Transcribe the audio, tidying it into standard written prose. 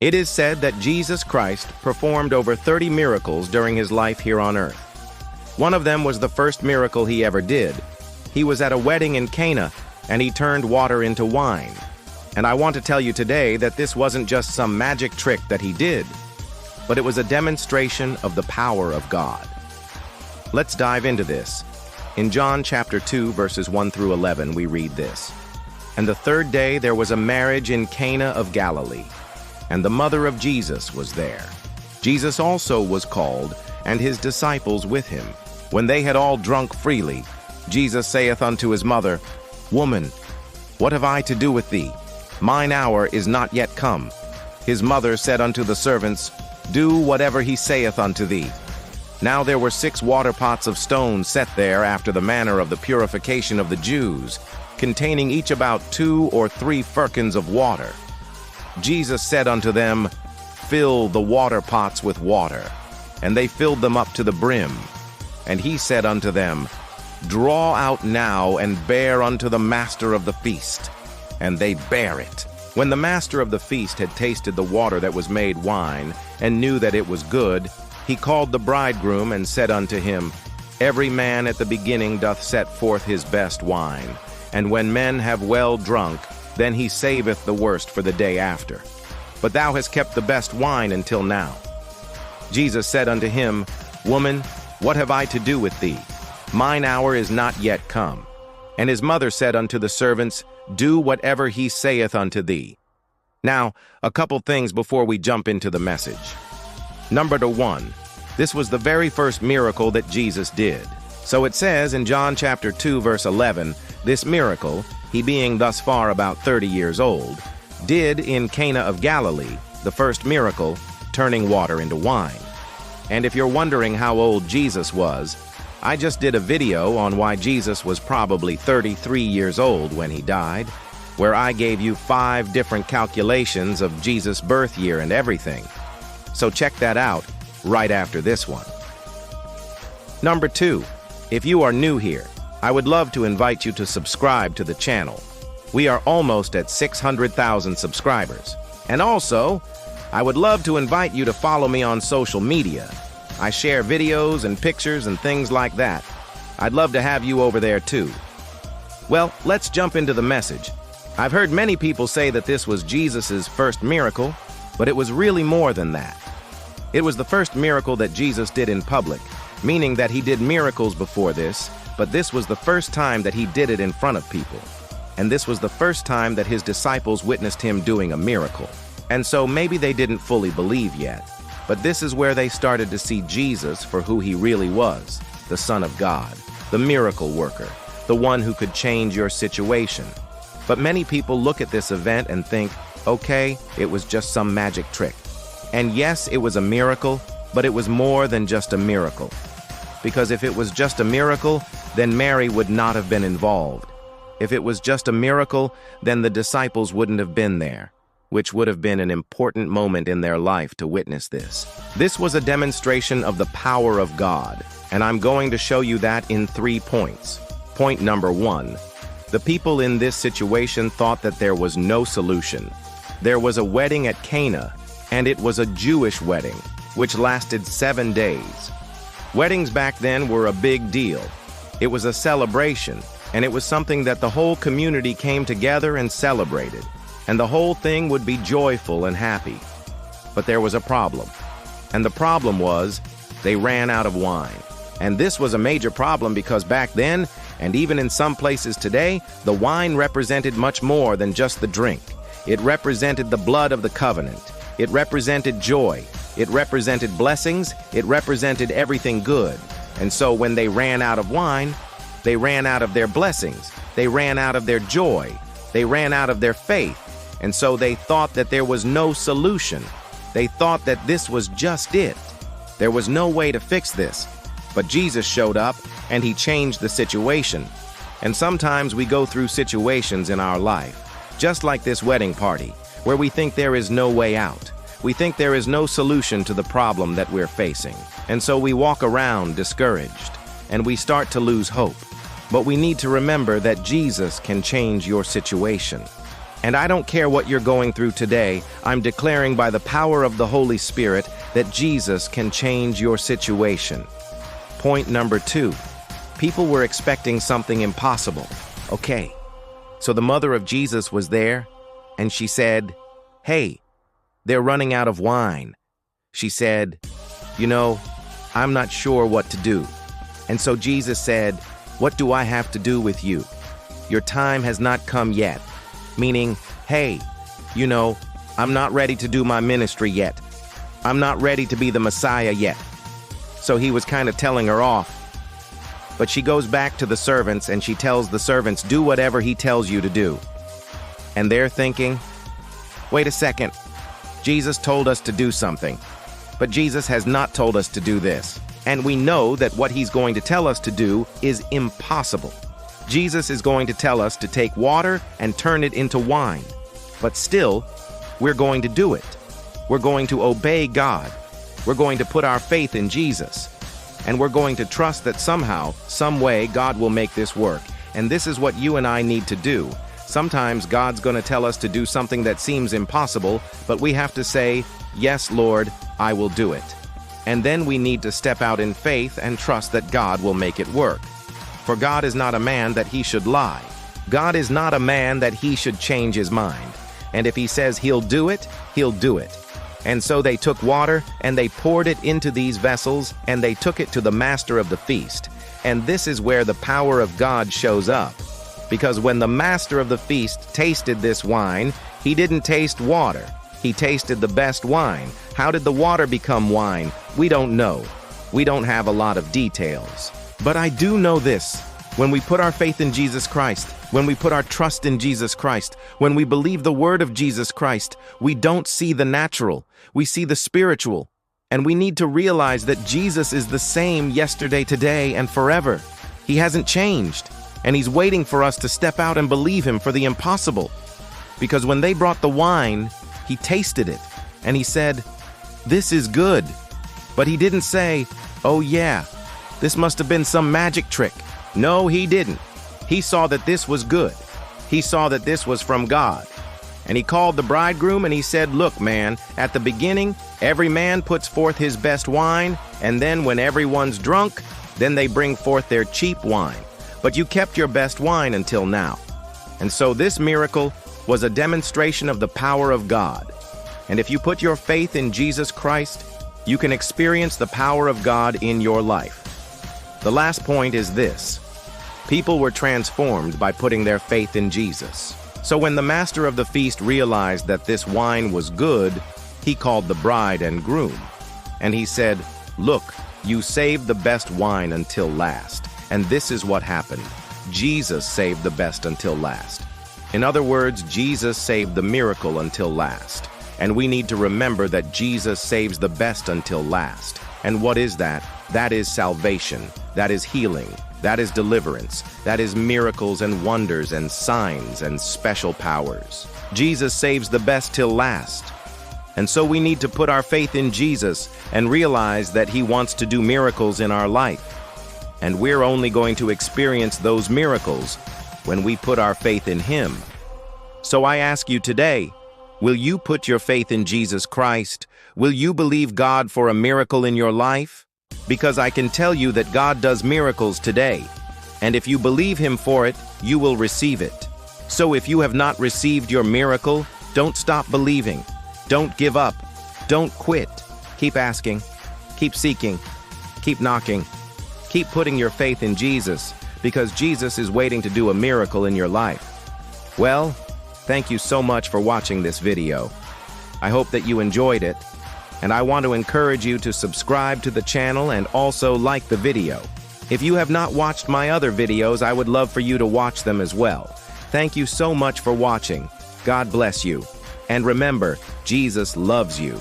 It is said that Jesus Christ performed over 30 miracles during his life here on earth. One of them was the first miracle he ever did. He was at a wedding in Cana, and he turned water into wine. And I want to tell you today that this wasn't just some magic trick that he did, but it was a demonstration of the power of God. Let's dive into this. In John chapter 2, verses 1 through 11, we read this. And the third day there was a marriage in Cana of Galilee, and the mother of Jesus was there. Jesus also was called, and his disciples with him. When they had all drunk freely, Jesus saith unto his mother, Woman, what have I to do with thee? Mine hour is not yet come. His mother said unto the servants, Do whatever he saith unto thee. Now there were 6 water pots of stone set there after the manner of the purification of the Jews, containing each about 2 or 3 firkins of water. Jesus said unto them, Fill the water pots with water. And they filled them up to the brim. And he said unto them, Draw out now and bear unto the master of the feast. And they bare it. When the master of the feast had tasted the water that was made wine, and knew that it was good, he called the bridegroom and said unto him, Every man at the beginning doth set forth his best wine, and when men have well drunk, then he saveth the worst for the day after. But thou hast kept the best wine until now. Jesus said unto him, Woman, what have I to do with thee? Mine hour is not yet come. And his mother said unto the servants, Do whatever he saith unto thee. Now, a couple things before we jump into the message. Number 1, this was the very first miracle that Jesus did. So it says in John chapter 2, verse 11, this miracle, he being thus far about 30 years old, did in Cana of Galilee, the first miracle, turning water into wine. And if you're wondering how old Jesus was, I just did a video on why Jesus was probably 33 years old when he died, where I gave you 5 different calculations of Jesus' birth year and everything. So check that out right after this one. Number 2, if you are new here, I would love to invite you to subscribe to the channel. We are almost at 600,000 subscribers. And also, I would love to invite you to follow me on social media. I share videos and pictures and things like that. I'd love to have you over there too. Well, let's jump into the message. I've heard many people say that this was Jesus' first miracle, but it was really more than that. It was the first miracle that Jesus did in public, meaning that he did miracles before this, but this was the first time that he did it in front of people. And this was the first time that his disciples witnessed him doing a miracle. And so maybe they didn't fully believe yet, but this is where they started to see Jesus for who he really was, the Son of God, the miracle worker, the one who could change your situation. But many people look at this event and think, okay, it was just some magic trick. And yes, it was a miracle, but it was more than just a miracle. Because if it was just a miracle, then Mary would not have been involved. If it was just a miracle, then the disciples wouldn't have been there, which would have been an important moment in their life to witness this. This was a demonstration of the power of God, and I'm going to show you that in 3 points. Point number 1, the people in this situation thought that there was no solution. There was a wedding at Cana, and it was a Jewish wedding, which lasted 7 days. Weddings back then were a big deal. It was a celebration, and it was something that the whole community came together and celebrated, and the whole thing would be joyful and happy. But there was a problem, and the problem was they ran out of wine. And this was a major problem because back then, and even in some places today, the wine represented much more than just the drink. It represented the blood of the covenant. It represented joy. It represented blessings. It represented everything good. And so when they ran out of wine, they ran out of their blessings. They ran out of their joy. They ran out of their faith. And so they thought that there was no solution. They thought that this was just it. There was no way to fix this. But Jesus showed up, and he changed the situation. And sometimes we go through situations in our life, just like this wedding party, where we think there is no way out. We think there is no solution to the problem that we're facing. And so we walk around discouraged, and we start to lose hope. But we need to remember that Jesus can change your situation. And I don't care what you're going through today, I'm declaring by the power of the Holy Spirit that Jesus can change your situation. Point number 2. People were expecting something impossible. Okay, so the mother of Jesus was there, and she said, "Hey, they're running out of wine." She said, "I'm not sure what to do." And so Jesus said, "What do I have to do with you? Your time has not come yet." Meaning, hey, I'm not ready to do my ministry yet. I'm not ready to be the Messiah yet. So he was kind of telling her off. But she goes back to the servants and she tells the servants, "Do whatever he tells you to do." And they're thinking, wait a second, Jesus told us to do something, but Jesus has not told us to do this. And we know that what he's going to tell us to do is impossible. Jesus is going to tell us to take water and turn it into wine. But still, we're going to do it. We're going to obey God. We're going to put our faith in Jesus. And we're going to trust that somehow, some way, God will make this work. And this is what you and I need to do. Sometimes God's going to tell us to do something that seems impossible, but we have to say, "Yes, Lord, I will do it." And then we need to step out in faith and trust that God will make it work. For God is not a man that he should lie. God is not a man that he should change his mind. And if he says he'll do it, he'll do it. And so they took water and they poured it into these vessels and they took it to the master of the feast. And this is where the power of God shows up. Because when the master of the feast tasted this wine, he didn't taste water. He tasted the best wine. How did the water become wine? We don't know. We don't have a lot of details. But I do know this. When we put our faith in Jesus Christ, when we put our trust in Jesus Christ, when we believe the word of Jesus Christ, we don't see the natural. We see the spiritual. And we need to realize that Jesus is the same yesterday, today, and forever. He hasn't changed. And he's waiting for us to step out and believe him for the impossible. Because when they brought the wine, he tasted it. And he said, "This is good." But he didn't say, "Oh yeah, this must have been some magic trick." No, he didn't. He saw that this was good. He saw that this was from God. And he called the bridegroom and he said, "Look, man, at the beginning, every man puts forth his best wine, and then when everyone's drunk, then they bring forth their cheap wine. But you kept your best wine until now." And so this miracle was a demonstration of the power of God. And if you put your faith in Jesus Christ, you can experience the power of God in your life. The last point is this. People were transformed by putting their faith in Jesus. So when the master of the feast realized that this wine was good, he called the bride and groom. And he said, "Look, you saved the best wine until last." And this is what happened. Jesus saved the best until last. In other words, Jesus saved the miracle until last. And we need to remember that Jesus saves the best until last. And what is that? That is salvation. That is healing. That is deliverance. That is miracles and wonders and signs and special powers. Jesus saves the best till last. And so we need to put our faith in Jesus and realize that he wants to do miracles in our life. And we're only going to experience those miracles when we put our faith in him. So I ask you today, will you put your faith in Jesus Christ? Will you believe God for a miracle in your life? Because I can tell you that God does miracles today. And if you believe him for it, you will receive it. So if you have not received your miracle, don't stop believing. Don't give up. Don't quit. Keep asking. Keep seeking. Keep knocking. Keep putting your faith in Jesus, because Jesus is waiting to do a miracle in your life. Well, thank you so much for watching this video. I hope that you enjoyed it, and I want to encourage you to subscribe to the channel and also like the video. If you have not watched my other videos, I would love for you to watch them as well. Thank you so much for watching. God bless you. And remember, Jesus loves you.